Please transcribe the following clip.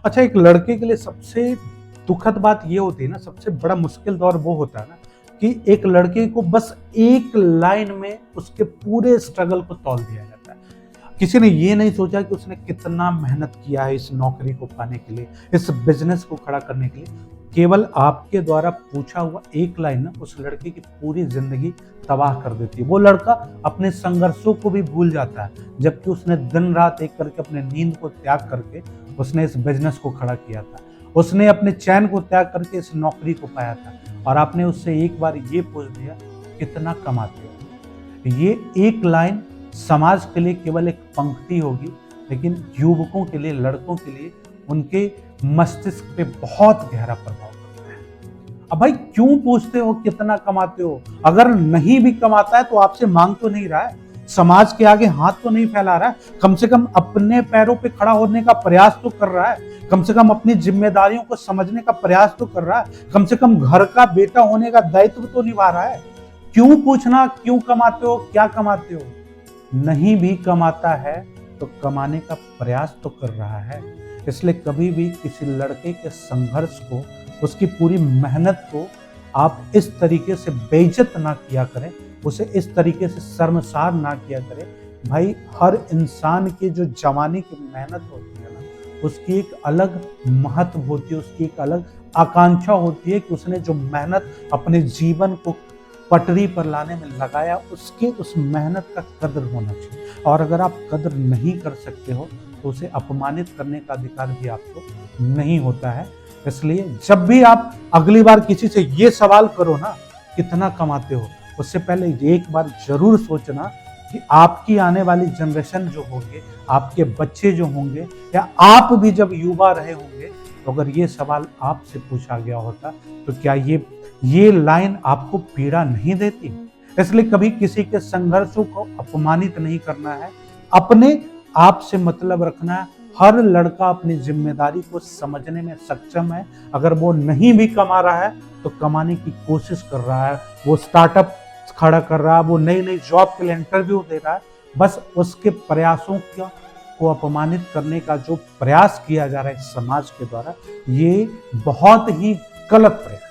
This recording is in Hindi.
अच्छा, एक लड़के के लिए सबसे दुखद बात ये होती है ना, सबसे बड़ा मुश्किल दौर वो होता है ना कि एक लड़के को बस एक लाइन में उसके पूरे स्ट्रगल को तौल दिया जाता है। किसी ने ये नहीं सोचा कि उसने कितना मेहनत किया है इस नौकरी को पाने के लिए, इस बिजनेस को खड़ा करने के लिए। केवल आपके द्वारा पूछा हुआ एक लाइन ना उस लड़के की पूरी जिंदगी तबाह कर देती है। वो लड़का अपने संघर्षों को भी भूल जाता है, जबकि उसने दिन रात एक करके अपने नींद को त्याग करके उसने इस बिजनेस को खड़ा किया था। उसने अपने चैन को त्याग करके इस नौकरी को पाया था, और आपने उससे एक बार ये पूछ दिया कितना कमाते हो। ये एक लाइन समाज के लिए केवल एक पंक्ति होगी, लेकिन युवकों के लिए, लड़कों के लिए उनके मस्तिष्क पे बहुत गहरा प्रभाव पड़ता है। अब भाई क्यों पूछते हो कितना कमाते हो? अगर नहीं भी कमाता है तो आपसे मांग तो नहीं रहा है, समाज के आगे हाथ तो नहीं फैला रहा है, कम से कम अपने पैरों पे खड़ा होने का प्रयास तो कर रहा है, कम से कम अपनी जिम्मेदारियों को समझने का प्रयास तो कर रहा है, कम से कम घर का बेटा होने का दायित्व तो निभा रहा है। क्यों पूछना क्यों कमाते हो, क्या कमाते हो? नहीं भी कमाता है तो कमाने का प्रयास तो कर रहा है। इसलिए कभी भी किसी लड़के के संघर्ष को, उसकी पूरी मेहनत को आप इस तरीके से बेइज्जत ना किया करें, उसे इस तरीके से शर्मसार ना किया करें। भाई हर इंसान की जो जवानी की मेहनत होती है ना, उसकी एक अलग महत्व होती है, उसकी एक अलग आकांक्षा होती है कि उसने जो मेहनत अपने जीवन को पटरी पर लाने में लगाया, उसके उस मेहनत का कदर होना चाहिए। और अगर आप कदर नहीं कर सकते हो तो उसे अपमानित करने का अधिकार भी आपको नहीं होता है। इसलिए जब भी आप अगली बार किसी से ये सवाल करो ना कितना कमाते हो, उससे पहले एक बार जरूर सोचना कि आपकी आने वाली जनरेशन जो होंगे, आपके बच्चे जो होंगे, या आप भी जब युवा रहे होंगे, तो अगर ये सवाल आपसे पूछा गया होता तो क्या ये लाइन आपको पीड़ा नहीं देती? इसलिए कभी किसी के संघर्षों को अपमानित नहीं करना है, अपने आप से मतलब रखना है। हर लड़का अपनी जिम्मेदारी को समझने में सक्षम है। अगर वो नहीं भी कमा रहा है तो कमाने की कोशिश कर रहा है, वो स्टार्टअप खड़ा कर रहा है, वो नई नई जॉब के लिए इंटरव्यू दे रहा है। बस उसके प्रयासों को अपमानित करने का जो प्रयास किया जा रहा है समाज के द्वारा, ये बहुत ही गलत प्रयास